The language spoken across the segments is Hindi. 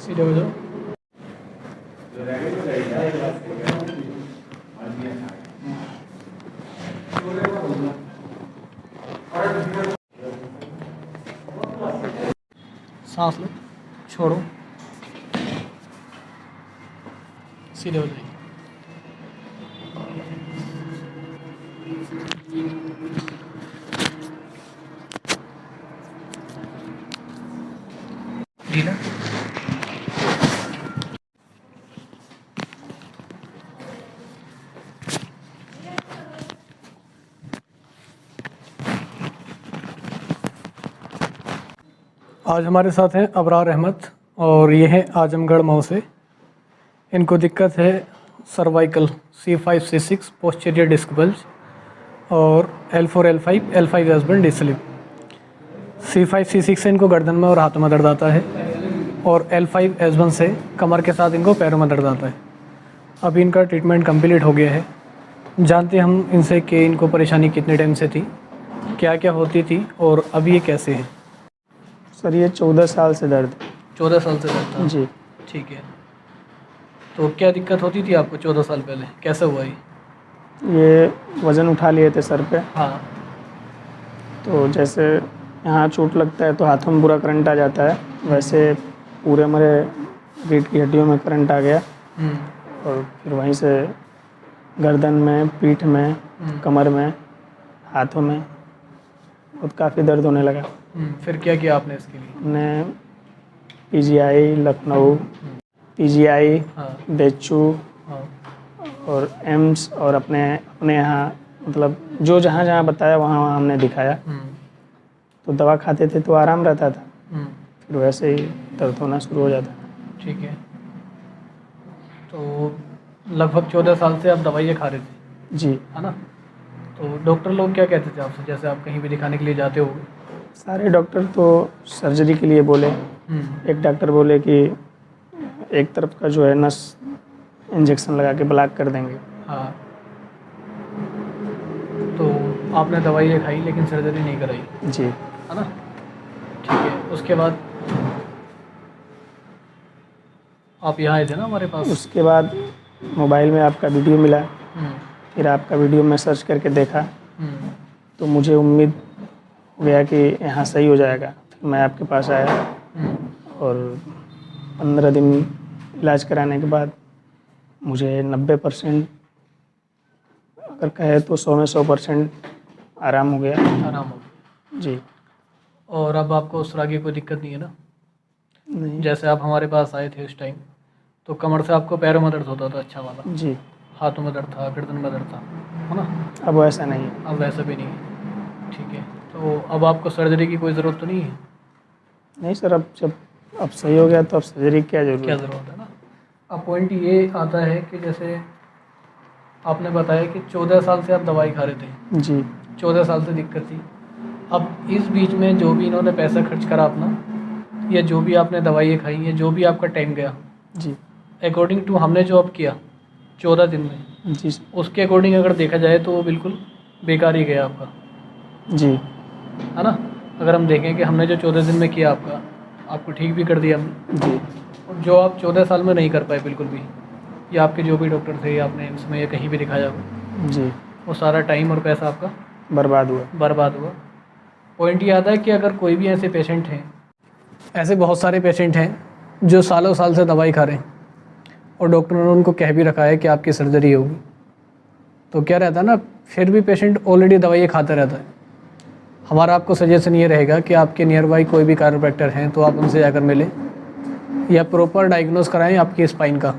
सीधे हो जाओ। सांस लो, छोड़ो, सीधे हो जाइए। ढीला। आज हमारे साथ हैं अबरार अहमद और ये हैं आजमगढ़ मऊ से। इनको दिक्कत है cervical C5 C6 posterior disc bulge और L4 L5 L5 S band slip. C5 C6 से इनको गर्दन में और हाथों में दर्द आता है और L5 S1 से कमर के साथ इनको पैरों में दर्द आता है। अभी इनका ट्रीटमेंट कंप्लीट हो गया है। जानते हम इनसे कि इनको परेशानी कितने टाइम से थी, क्या क्या होती थी और अभी ये कैसे है। सर ये 14 साल से दर्द 14 साल से दर्द था। जी। ठीक है, तो क्या दिक्कत होती थी आपको 14 साल पहले, कैसे हुआ ये वज़न उठा लिए थे सर पे, हाँ। तो जैसे यहाँ चोट लगता है तो हाथों में बुरा करंट आ जाता है, वैसे पूरे मेरे रीढ़ की हड्डियों में करंट आ गया और फिर वहीं से गर्दन में, पीठ में, कमर में, हाथों में बहुत काफ़ी दर्द होने लगा। फिर क्या किया आपने इसके लिए? हमने PGI लखनऊ, PGI हाँ। बेचू हाँ। और एम्स और अपने यहाँ मतलब जो जहाँ जहाँ बताया वहाँ वहाँ हमने दिखाया। तो दवा खाते थे तो आराम रहता था, फिर वैसे ही दर्द होना शुरू हो जाता। ठीक है, तो लगभग 14 साल से आप दवाइयाँ खा रहे थे, जी। है ना? तो डॉक्टर लोग क्या कहते थे आपसे, जैसे आप कहीं भी दिखाने के लिए जाते हो? सारे डॉक्टर तो सर्जरी के लिए बोले। एक डॉक्टर बोले कि एक तरफ का जो है नस इंजेक्शन लगा के ब्लॉक कर देंगे। हाँ। तो आपने दवाइयाँ खाई लेकिन सर्जरी नहीं कराई, जी। है ना? ठीक है, उसके बाद आप यहाँ आए थे ना हमारे पास? उसके बाद मोबाइल में आपका वीडियो मिला, फिर आपका वीडियो मैं सर्च करके देखा, तो मुझे उम्मीद हो गया कि यहाँ सही हो जाएगा। फिर मैं आपके पास आया और 15 दिन इलाज कराने के बाद मुझे 90% अगर कहे तो 100 में 100% आराम हो गया। आराम हो गया जी। और अब आपको उस तरह की कोई दिक्कत नहीं है ना? नहीं। जैसे आप हमारे पास आए थे उस टाइम तो कमर से आपको पैरों में दर्द होता था अच्छा वाला, जी। हाथों में दर्द था, गर्दन में दर्द था, है ना? अब वैसा नहीं है। अब वैसा भी नहीं है। ठीक है, तो अब आपको सर्जरी की कोई ज़रूरत तो नहीं है? नहीं सर, अब सही हो गया तो अब सर्जरी की क्या ज़रूरत है ना? अब पॉइंट ये आता है कि जैसे आपने बताया कि 14 साल से आप दवाई खा रहे थे। जी। 14 साल से दिक्कत थी। अब इस बीच में जो भी इन्होंने पैसा खर्च करा अपना, या जो भी आपने दवाइयाँ खाई, या जो भी आपका टाइम गया, जी। अकॉर्डिंग टू हमने जो अब किया 14 दिन में, जी। उसके अकॉर्डिंग अगर देखा जाए तो वो बिल्कुल बेकार ही गया आपका, जी। है ना? अगर हम देखें कि हमने जो 14 दिन में किया आपको ठीक भी कर दिया हमने, जी। और जो आप 14 साल में नहीं कर पाए बिल्कुल भी, या आपके जो भी डॉक्टर थे या आपने एम्स में या कहीं भी दिखाया हो, जी। वो सारा टाइम और पैसा आपका बर्बाद हुआ। पॉइंट ये आता है कि अगर कोई भी ऐसे पेशेंट हैं, ऐसे बहुत सारे पेशेंट हैं जो सालों साल से दवाई खा रहे हैं और डॉक्टर ने उनको कह भी रखा है कि आपकी सर्जरी होगी, तो क्या रहता है ना, फिर भी पेशेंट ऑलरेडी दवाइयाँ खाता रहता है। हमारा आपको सजेशन ये रहेगा कि आपके नियर बाई कोई भी कायरोप्रैक्टर हैं तो आप उनसे जाकर मिलें या प्रॉपर डायग्नोस कराएं आपकी स्पाइन का।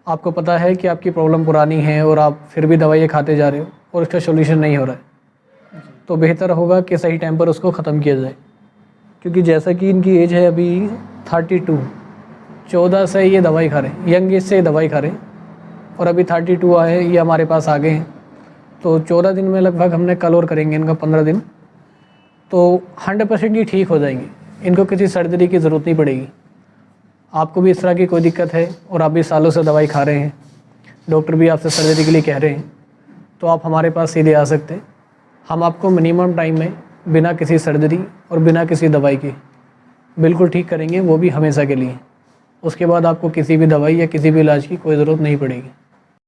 आपको पता है कि आपकी प्रॉब्लम पुरानी है और आप फिर भी दवाइयाँ खाते जा रहे हो और इसका सोल्यूशन नहीं हो रहा है, तो बेहतर होगा कि सही टाइम पर उसको ख़त्म किया जाए। क्योंकि जैसा कि इनकी एज है अभी 32, 14 से ये दवाई खा रहे हैं, यंग एज से ये दवाई खा रहे हैं और अभी 32 आए, ये हमारे पास आ गए हैं। तो 14 दिन में लगभग हमने कल और करेंगे इनका 15 दिन, तो 100% ये ठीक हो जाएंगे। इनको किसी सर्जरी की ज़रूरत नहीं पड़ेगी। आपको भी इस तरह की कोई दिक्कत है और आप भी सालों से दवाई खा रहे हैं, डॉक्टर भी आपसे सर्जरी के लिए कह रहे हैं, तो आप हमारे पास सीधे आ सकते हैं। हम आपको मिनिमम टाइम में बिना किसी सर्जरी और बिना किसी दवाई के बिल्कुल ठीक करेंगे, वो भी हमेशा के लिए। उसके बाद आपको किसी भी दवाई या किसी भी इलाज की कोई ज़रूरत नहीं पड़ेगी।